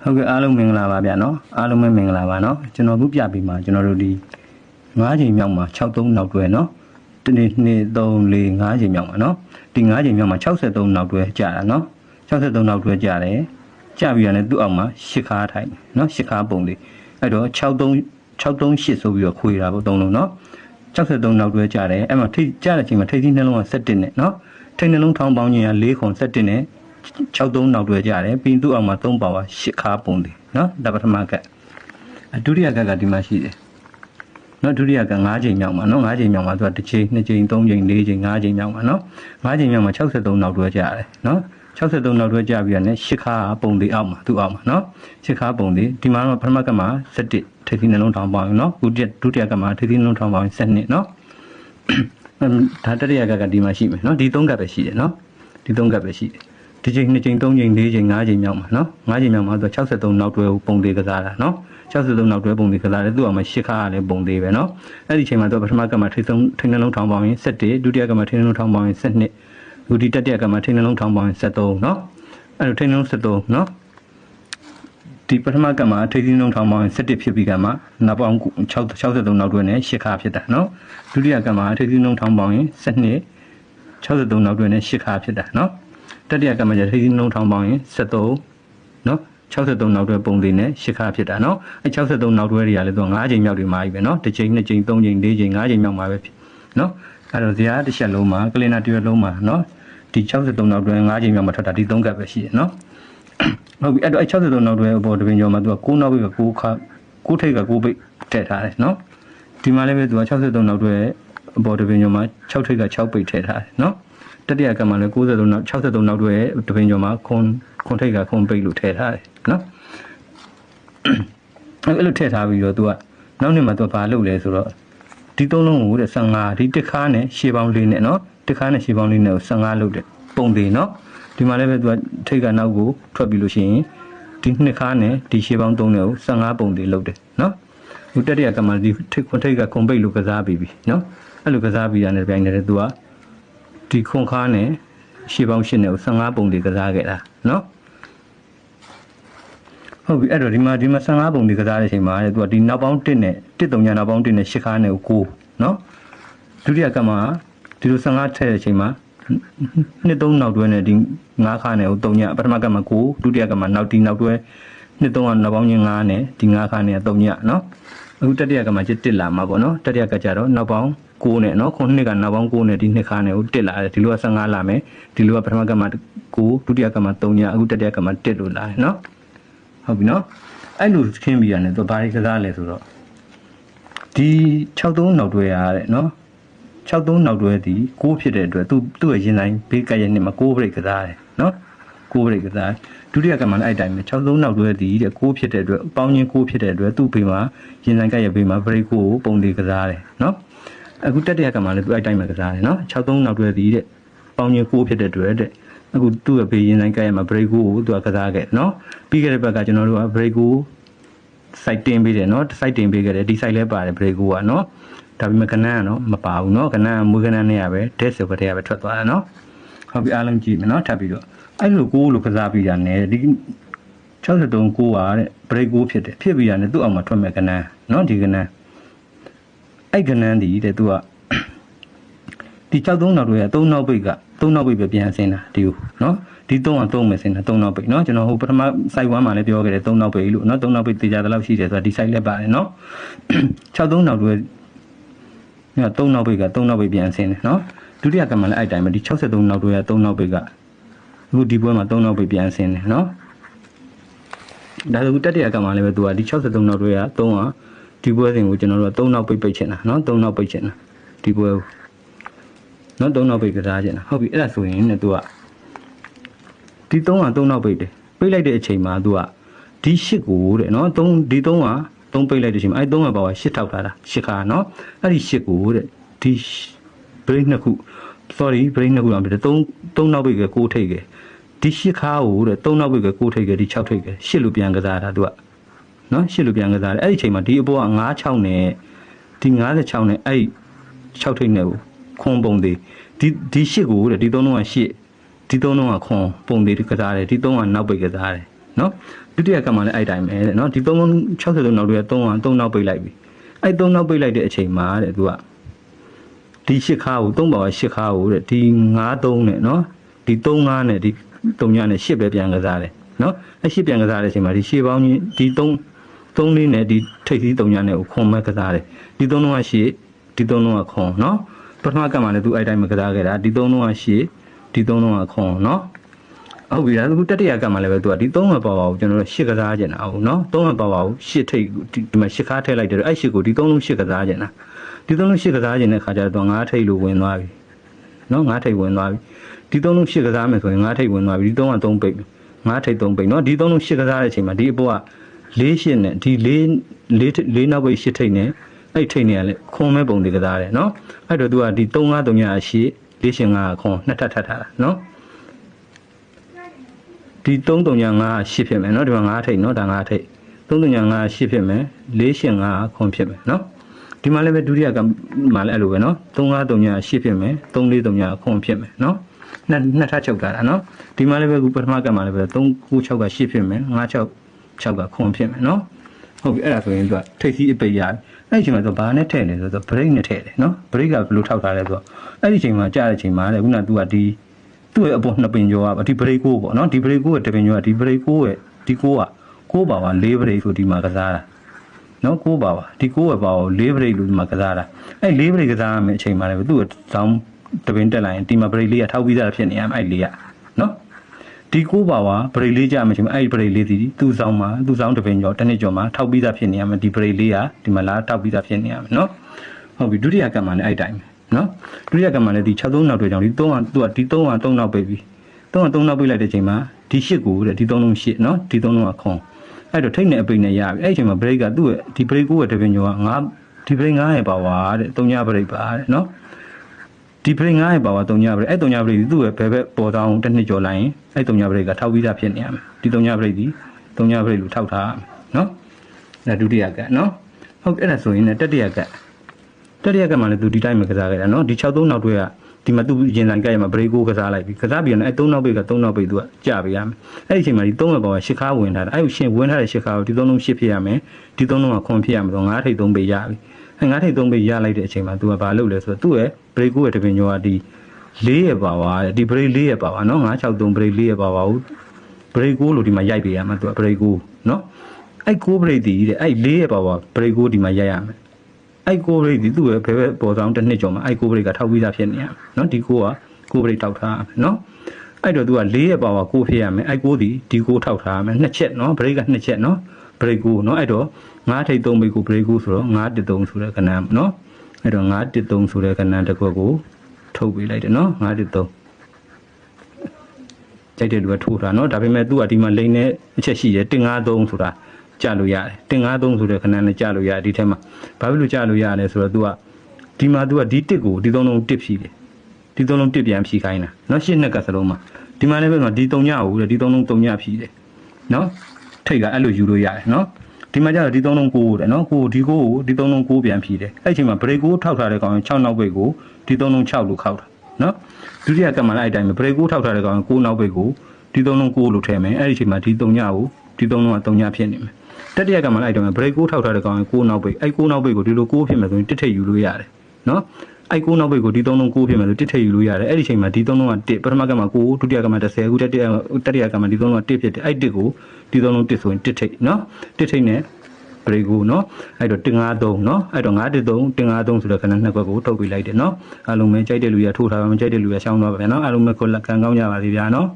ဟုတ်ကဲ့အားလုံးမင်္ဂလာပါဗျာနော်အားလုံးမင်္ဂလာပါနော်ကျွန်တော်ခုပြပြီးမှကျွန်တော်တို့ဒီ9ချိန်မြောက်မှာ63နောက်တွဲနော်တနေ့2 3 4 5ချိန်မြောက်မှာနော်ဒီ9ချိန်မြောက်မှာ63နောက်တွဲကြာတာနော်63နောက်တွဲကြာတယ်ကြာပြီးရတယ်သူ့အောက်မှာ10ခါထိုင်နော်10ခါပုံလေးအဲ့တော့638ဆိုပြီးတော့ခွေတာပေါ့သုံးလုံးနော်63နောက်တွဲကြာတယ်အဲ့မှာထိကြာတဲ့အချိန်မှာထိပ်သီးနှလုံးက17နဲ့နော်ထိပ်နှလုံးထောင်းပေါင်းခြင်းက4ခွန်17နဲ့63နောက်တွဲကြတယ်ပြီးသူ့အောင်မှာ3ပါဝါ10ခါပုံတယ်နော်ဒါပထမကဒုတိယကဒီမှာရှိတယ်နော်ဒုတိယက9ချိန်မြောက်မှာနော်9ချိန်မြောက်မှာသူက1ချိန်2ချိန်3ချိန်4ချိန်5ချိန်မြောက်မှာနော်5ချိန်မြောက်မှာ63နောက်တွဲကြတယ်နော်63နောက်တွဲကြပြီးရတယ်10ခါပုံလေးအောက်မှာသူ့အောက်မှာနော်10ခါပုံလေးဒီမှာတော့ပထမကမှာ17ထိပ်သီးနှလုံးထောင်းပေါင်းနော်ဒုတိယကမှာထိပ်သီးနှလုံးထောင်းပေါင်း12နော်ဒါတတိယကဒီမှာရှိမယ်နော်ဒီ3ကပဲရှိတယ်နော်ဒီ3ကပဲရှိတယ်ဒီချိန်2ချိန်3ချိန်4ချိန်5ချိန်မြောက်မှာနော်5ချိန်မြောက်မှာဆို63နောက်တွဲပုံသေးကစားတာနော်63နောက်တွဲပုံသေးကစားတယ်သူ့အောင်မှာ10ခါလည်းပုံသေးပဲနော်အဲ့ဒီချိန်မှာသူပထမကမှာထိနှလုံးထောင်းပေါင်းရင်17ဒုတိယကမှာထိနှလုံးထောင်းပေါင်းရင်12ဒုတိယတတိယကမှာထိနှလုံးထောင်းပေါင်းရင်73နော်အဲ့လိုထိနှလုံး73နော်ဒီပထမကမှာထိနှလုံးထောင်းပေါင်းရင်17ဖြစ်ပြီးကမှာနောက်ပေါင်း63နောက်တွဲနဲ့10ခါဖြစ်တာနော်ဒုတိယကမှာထိနှလုံးထောင်းပေါင်းရင်12 63နောက်တွဲနဲ့10ခါဖြစ်တာနော်တတိယကမှာထိနှလုံးထောင်းပေါင်းရင်73နော်63နောက်တွဲပုံသေးနဲ့10ခါဖြစ်တာနော်အဲ63နောက်တွဲတွေကလည်းသူ5ချိန်မြောက်တွေမှာကြီးပဲနော်1ချိန်2ချိန်3ချိန်4ချိန်5ချိန်မြောက်မှာပဲနော်အဲ့တော့ဇာတ်တစ်ချက်လုံးမှာကလင်နာတစ်ရက်လုံးမှာနော်ဒီ63နောက်တွဲ5ချိန်မြောက်မှာထွက်တာဒီ3ကပ်ပဲရှိတယ်နော်ဟုတ်ပြီအဲ့တော့အဲ63နောက်တွဲပေါ်တပင်ကျော်မှာသူက9နောက်ပိတ်က9ခါ9ထိပ်က9ပိတ်ထည့်ထားတယ်နော်ဒီမှာလည်းပဲသူက63နောက်တွဲပေါ်တပင်ကျော်မှာ6ထိပ်က6ပိတ်ထည့်ထားတယ်နော်တတိယကမှလည်း93နောက်63နောက်တွဲတပင်ကျော်မှာခွန်ထိပ်ကခွန်ပိတ်လို့ထည့်ထားတယ်နော်အဲ့လိုထည့်ထားပြီးတော့သူကနောက်နေ့မှာသူကဘာလုပ်လဲဆိုတော့ဒီ3လုံးကိုတဲ့15ဒီတစ်ခါနဲ့ရှေးပေါင်းလေးနဲ့နော်တစ်ခါနဲ့ရှေးပေါင်းလေးနဲ့ကို15လုပ်တဲ့ပုံသေးနော်ဒီမှာလည်းပဲသူကထိပ်ကနောက်ကိုထွက်ပြီးလို့ရှိရင်ဒီနှစ်ခါနဲ့ဒီရှေးပေါင်း3နဲ့ကို15ပုံသေးလုပ်တယ်နော်ဒီတတိယကမှဒီခွန်ထိပ်ကခွန်ပိတ်လို့ကစားပြီးပြီနော်အဲ့လိုကစားပြီးရတယ်ပြိုင်တယ်သူကဒီခွန်ခါနဲ့ရှေးပေါင်း8နဲ့ကို15ပုံလေးကစားခဲ့တာနော်ဟုတ်ပြီအဲ့တော့ဒီမှာ15ပုံလေးကစားတဲ့အချိန်မှာသူကဒီနောက်ပေါင်း1နဲ့1 3ညနောက်ပေါင်း1နဲ့10ခါနဲ့ကို9နော်ဒုတိယကမှာဒီလို15ထည့်တဲ့အချိန်မှာ2 3နောက်တွဲနဲ့ဒီ9ခါနဲ့ကို3ညပထမကမှာ9ဒုတိယကမှာနောက်ဒီနောက်တွဲ2 3ကနောက်ပေါင်းချင်း9နဲ့ဒီ9ခါနဲ့3ညနော်အခုတတိယကမှာ1လာမှာပေါ့နော်တတိယကကြတော့နောက်ပေါင်း9နဲ့နော်ခုနှစ်ကနောက်ပေါင်း9နဲ့ဒီနှစ်ခါနဲ့ကို1လာတယ်ဒီလိုက15လာမယ်ဒီလိုကပထမကမှာ9ဒုတိယကမှာ3ညအခုတတိယကမှာ1လို့လာတယ်နော်ဟုတ်ပြီနော်အဲ့လိုခင်းပြီးရတယ်သူဘာတွေကစားလဲဆိုတော့ဒီ63နောက်တွဲရတဲ့နော်63နောက်တွဲဒီ6ဖြစ်တဲ့အတွက်သူ့ရဲ့ရင်ဆိုင်ဘေးကရဲ့နှစ်မှာ6ဘရိတ်ကစားတယ်နော်6ဘရိတ်ကစားဒုတိယကမှလည်းအဲ့တိုင်းပဲ63နောက်တွဲဒီတဲ့6ဖြစ်တဲ့အတွက်ပေါင်းချင်း6ဖြစ်တဲ့အတွက်သူ့ဘေးမှာရင်ဆိုင်ကရဲ့ဘေးမှာဘရိတ်ကိုပုံလေးကစားတယ်နော်အခုတတိယကမှလည်းသူအဲ့တိုင်းပဲကစားတယ်နော်63နောက်တွဲဒီတဲ့ပေါင်းချင်း6ဖြစ်တဲ့အတွက်တဲ့အခုသူ့ရဲ့ဘေးရင်ဆိုင်ကရဲ့မှာဘရိတ်ကိုသူကကစားခဲ့နော်ပြီးခဲ့တဲ့ဘက်ကကျွန်တော်တို့ကဘရိတ်ကိုစိုက်တင်ပေးတယ်နော်စိုက်တင်ပေးခဲ့တယ်ဒီစိုက်လဲပါတယ်ဘရိတ်ကိုကနော်ဒါပေမဲ့ကနန်းကတော့မပါဘူးနော်ကနန်းမွေးကနန်းနဲ့ရပဲဒက်ဆိုကတည်းကပဲထွက်သွားတာနော်ဟုတ်ပြီအားလုံးကြည့်မယ်နော်ထပ်ပြီးတော့အဲ့လိုကိုလိုကစားပြီးတာနဲ့ဒီ63ကိုပါတဲ့ဘရိတ်ကိုဖြစ်တယ်ဖြစ်ပြီးတာနဲ့သူ့အောင်မှာထွက်မဲ့ကနန်းနော်ဒီကနန်းအဲ့ကနန်းဒီတဲ့သူကဒီ63နောက်တွေက3နောက်ပိတ်က3နောက်ပိတ်ပဲပြန်ဆင်းတာဒီကိုနော်ဒီ3က3ပဲဆင်းတာ3နောက်ပိတ်နော်ကျွန်တော်ဟိုပထမ site 1မှာလည်းပြောခဲ့တယ်3နောက်ပိတ်လို့နော်3နောက်ပိတ်တေချာတဲ့လောက်ရှိတယ်ဆိုတာဒီ site လည်းပါတယ်နော်63နောက်တွေည3နောက်ပိတ်က3နောက်ပိတ်ပြန်ဆင်းတယ်နော်ဒုတိယကမှလည်းအဲ့တိုင်းပဲဒီ63နောက်တွေက3နောက်ပိတ်ကအခုဒီပွဲမှာ3နောက်ပိတ်ပြန်ဆင်းတယ်နော်ဒါဆိုတတိယကမှလည်းပဲသူကဒီ63နောက်တွေက3ကဒီပွဲစဉ်ကိုကျွန်တော်တို့က3နောက်ပိတ်ပိတ်ချင်တာနော်3နောက်ပိတ်ချင်တာဒီပွဲကိုနော်3နောက်ပိတ်ကစားချင်တာဟုတ်ပြီအဲ့ဒါဆိုရင်ねသူကဒီ3က3နောက်ပိတ်တယ်ပိတ်လိုက်တဲ့အချိန်မှာသူကဒီ8ကိုတဲ့နော်3ဒီ3က3ပိတ်လိုက်တဲ့အချိန်မှာအဲ့3ကပါ8ထောက်ထားတာ8ခါနော်အဲ့ဒီ8ကိုတဲ့ဒီ break နှစ်ခု sorry break နှစ်ခုအောင်ဖြစ်တယ်3နောက်ပိတ်က6ထိပ်ကဒီ8ခါကိုတဲ့3နောက်ပိတ်က6ထိပ်ကဒီ6ထိပ်က8လို့ပြန်ကစားတာသူကနော်8လို့ပြန်ကစားတယ်အဲ့ဒီအချိန်မှာဒီအပေါ်က9 6နဲ့ဒီ56နဲ့အဲ့6ထိပ်နဲ့ကိုခွန်ပုံသေးဒီ8ကိုတဲ့ဒီ3လုံးက8ဒီ3လုံးကခွန်ပုံသေးကစားတယ်ဒီ3ကနောက်ပိတ်ကစားတယ် နော်ဒုတိယကမှလည်းအဲ့တိုင်းပဲတဲ့နော်ဒီ63နောက်တွေ3နောက်ပိတ်လိုက်ပြီအဲ့3နောက်ပိတ်လိုက်တဲ့အချိန်မှာတဲ့သူကဒီ8ခါကို3ပါဝါ8ခါကိုတဲ့ဒီ93နဲ့နော်ဒီ35နဲ့ဒီ3ညနဲ့8ပဲပြန်ကစားတယ်နော်အဲ့8ပြန်ကစားတဲ့အချိန်မှာဒီ8ပေါင်းကြီးဒီ3လေးနဲ့ဒီထိပ်သီး3ညနဲ့ကိုခွန်မဲ့ကစားတယ်ဒီ3လုံးက8ဒီ3လုံးကခွန်နော်ပထမကမှလည်းသူအဲ့တိုင်းပဲကစားခဲ့တာဒီ3လုံးက8ဒီ3လုံးကခွန်နော်ဟုတ်ပြီလားသူတတိယကမှလည်းပဲသူကဒီ3မပါပါဘူးကျွန်တော်တို့8ကစားကျင်တာဟုတ်နော်3မပါပါဘူး8ထိပ်ဒီမှာ8ခါထည့်လိုက်တယ်အဲ့8ကိုဒီ3လုံး8ကစားကျင်တာဒီ3လုံး8ကစားကျင်တဲ့ခါကျတော့9ထိပ်လို့ဝင်သွားပြီနော်9ထိပ်ဝင်သွားပြီဒီ3လုံး8ကစားမယ်ဆိုရင်9ထိပ်ဝင်သွားပြီဒီ3က3ပိတ်9ထိပ်3ပိတ်နော်ဒီ3လုံး8ကစားတဲ့အချိန်မှာဒီအပေါ်က4 8နဲ့ဒီ4နောက်ပိတ်8ထိပ်နဲ့အဲ့ထိပ်နဲ့ကလည်းခွန်မဲ့ပုံတွေကစားတယ်နော်အဲ့တော့သူကဒီ3 5 3ည8 4 8 5ခွန်နှစ်ထပ်ထပ်ထားတာနော်ဒီ3 3ည5 8ဖြစ်မယ်နော်ဒီမှာ5ထိပ်နော်ဒါ5ထိပ်3 3ည5 8ဖြစ်မယ်4 8 5ခွန်ဖြစ်မယ်နော်ဒီမှာလည်းပဲဒုတိယကမှာလည်းအဲ့လိုပဲနော်3 5 3ည8ဖြစ်မယ်3 4 3ညခွန်ဖြစ်မယ်နော်နှစ်ထပ်ချုပ်တာနော်ဒီမှာလည်းပဲခုပထမကမှာလည်းပဲ3 9 6က8ဖြစ်မယ်5 6 6ကခွန်ဖြစ်မယ်နော်ဟုတ်ပြီအဲ့ဒါဆိုရင်သူကထိပ်စီးအပိတ်ရတယ်အဲ့ဒီအချိန်မှာသူဘာနဲ့ထည့်နေဆိုတော့ဘရိတ်နဲ့ထည့်တယ်နော်ဘရိတ်ကဘယ်လိုထောက်ထားလဲဆိုတော့အဲ့ဒီအချိန်မှာကြားတဲ့အချိန်မှာလေခုနကသူကဒီသူ့ရဲ့အပေါ်2ပင်ကျော်ကဒီဘရိတ်ကိုပေါ့နော်ဒီဘရိတ်ကိုရဲ့တပင်ကျော်ကဒီဘရိတ်ကိုရဲ့ဒီကိုက6ပါဝါ4ဘရိတ်ဆိုဒီမှာကစားတာနော်6ပါဝါဒီ6ရဲ့ပါဝါ4ဘရိတ်လို့ဒီမှာကစားတာအဲ့4ဘရိတ်ကစားရမယ့်အချိန်မှာလေသူ့ဇောင်းတပင်တက်လိုက်ရင်ဒီမှာဘရိတ်လေးကထောက်ပြီးသားဖြစ်နေရမယ်အဲ့လေးကနော်ဒီ6ပါဝါဘရိတ်လေးကြမှာချိန်မှာအဲ့ဒီဘရိတ်လေးဒီသူ့ဇောင်းမှာသူ့ဇောင်းတပင်ကျော်တစ်နှစ်ကျော်မှာထောက်ပြီးသားဖြစ်နေရမယ်ဒီဘရိတ်လေးကဒီမှာလာထောက်ပြီးသားဖြစ်နေရမယ်နော်ဟုတ်ပြီဒုတိယကမှလည်းအဲ့တိုင်းနော်ဒုတိယကမှလည်းဒီ63နောက်တွေကြောင့်ဒီ3ကသူကဒီ3က3နောက်ပိတ်ပြီ3က3နောက်ပိတ်လိုက်တဲ့ချိန်မှာဒီ8ကိုတဲ့ဒီ3လုံး8နော်ဒီ3လုံးကခွန်အဲ့တော့ထိတ်နေအပိတ်နဲ့ရပြီအဲ့ဒီချိန်မှာဘရိတ်ကသူ့ရဲ့ဒီဘရိတ်ကိုရဲ့တပင်ကျော်က9ဒီဘရိတ်9ရဲ့ပါဝါတဲ့3ညဘရိတ်ပါတဲ့နော်ဒီဘရိတ်9ရဲ့ပါဝါ3ညဘရိတ်အဲ့3ညဘရိတ်သူ့ရဲ့ဘယ်ဘက်ပေါ်တောင်းတစ်နှစ်ကျော်လိုက်ရင်အဲ့3ညဘရိတ်ကထောက်ပြီးသားဖြစ်နေရမယ်ဒီ3ညဘရိတ်ဒီ3ညဘရိတ်လို့ထောက်ထားရမယ်နော်ဒါဒုတိယကနော်ဟုတ်အဲ့ဒါဆိုရင်တတိယကမှလည်းသူဒီတိုင်းမှာကစားခဲ့တာနော်ဒီ63နောက်တွေကဒီမှာသူရင်ဆိုင်ကြရမှာဘရိတ်ကိုကစားလိုက်ပြီကစားပြီးတော့အဲ့3နောက်ပိတ်က3နောက်ပိတ်သူကကြာပေးရမယ်အဲ့ဒီအချိန်မှာဒီ3ဘက်ပေါ်က8ခါဝင်ထားတာအဲ့ရှင်ဝင်ထားတဲ့8ခါကိုဒီ3လုံး8ဖြစ်ရမယ်ဒီ3လုံးကခွန်ဖြစ်ရမယ်ဆို9ထိပ်3ပိတ်ရပြီအဲ့9ထိပ်3ပိတ်ရလိုက်တဲ့အချိန်မှာသူကဘာလုပ်လဲဆိုတော့သူ့ရဲ့ဘရိတ်ကိုရဲ့တပင်ကျော်ကဒီ4ရဲ့ပါဝါဒီဘရိတ်4ရဲ့ပါဝါနော်963ဘရိတ်4ရဲ့ပါဝါကိုဘရိတ်ကိုလို့ဒီမှာရိုက်ပေးရမှာသူကဘရိတ်ကိုနော်အဲ့9ဘရိတ်ဒီတဲ့အဲ့4ရဲ့ပါဝါဘရိတ်ကိုဒီမှာရိုက်ရမယ်အဲ့9ဘရိတ်ဒီသူ့ရဲ့ဘယ်ဘက်ပေါ်ဆောင်တစ်နှစ်ကျော်မှာအဲ့9ဘရိတ်ကထောက်ပြီးသားဖြစ်နေရမယ်နော်ဒီ9က9ဘရိတ်ထောက်ထားရမယ်နော်အဲ့တော့သူက4ရဲ့ပါဝါ9ဖြစ်ရမယ်အဲ့9ဒီ9ထောက်ထားရမယ်2ချက်နော်ဘရိတ်က2ချက်နော်ဘရိတ်9နော်အဲ့တော့9ထိပ်3ဘရိတ်ကိုဘရိတ်9ဆိုတော့913ဆိုတဲ့ကဏ္ဍနော်အဲ့တော့913ဆိုတဲ့ကဏ္ဍတစ်ခုကိုထုတ်ပေးလိုက်တယ်နော်913ကြိုက်တဲ့လူကထိုးတာနော်ဒါပေမဲ့သူကဒီမှာလိန်နဲ့အချက်ရှိတယ်153ဆိုတာကြလို့ရတယ်153ဆိုတဲ့ခဏနဲ့ကြလို့ရတယ်ဒီထဲမှာဘာဖြစ်လို့ကြလို့ရလဲဆိုတော့သူကဒီမှာသူကဒီတစ်ကိုဒီ3လုံးတစ်ဖြီးတယ်ဒီ3လုံးတစ်ပြန်ဖြီးခိုင်းတာနော်ရှင်းနှစ်ကစလုံးမှာဒီမှာလည်းပဲဒီ3ညကိုဒီ3လုံး3ညဖြီးတယ်နော်ထိတ်ကအဲ့လိုယူလို့ရတယ်နော်ဒီမှာကျတော့ဒီ3လုံး9တယ်နော်ဒီ9ကိုဒီ3လုံး9ပြန်ဖြီးတယ်အဲ့ချိန်မှာဘရိတ်ကိုထောက်ထားတဲ့ကောင်6နောက်ပိတ်ကိုဒီ3လုံး6လို့ခောက်တာနော်ဒုတိယကမှလည်းအဲ့တိုင်းပဲဘရိတ်ကိုထောက်ထားတဲ့ကောင်9နောက်ပိတ်ကိုဒီ3လုံး9လို့ထည့်မယ်အဲ့ဒီချိန်မှာဒီ3ညကိုဒီ3လုံးက3ညဖြစ်နေမယ်တတိယကမှလည်းအဲ့တိုင်းပဲဘရိတ်ကိုထောက်ထားတဲ့ကောင်9နောက်ပိတ်အဲ့9နောက်ပိတ်ကိုဒီလို9ဖြစ်မယ်ဆိုရင်တစ်ထည့်ယူလို့ရတယ်နော်အဲ့9နောက်ပိတ်ကိုဒီ3လုံး9ဖြစ်မယ်ဆိုတစ်ထည့်ယူလို့ရတယ်အဲ့ဒီချိန်မှာဒီ3လုံးက1ပထမကမှ9ဒုတိယကမှ10ခုတတိယကမှဒီ3လုံးက1ဖြစ်တယ်အဲ့1ကိုဒီ3လုံး1ဆိုရင်တစ်ထိတ်နော်တစ်ထိတ်နဲ့ဘရိတ်ကိုနော်အဲ့တော့153နော်အဲ့တော့913ဆိုတဲ့ခဏနှစ်ခွက်ကိုထုတ်ပေးလိုက်တယ်နော်အားလုံးပဲကြိုက်တဲ့လူရထိုးထားပါမကြိုက်တဲ့လူရရှောင်းသွားပါဗျာနော်အားလုံးပဲကိုယ်လက်ခံကောင်းကြပါစေဗျာနော်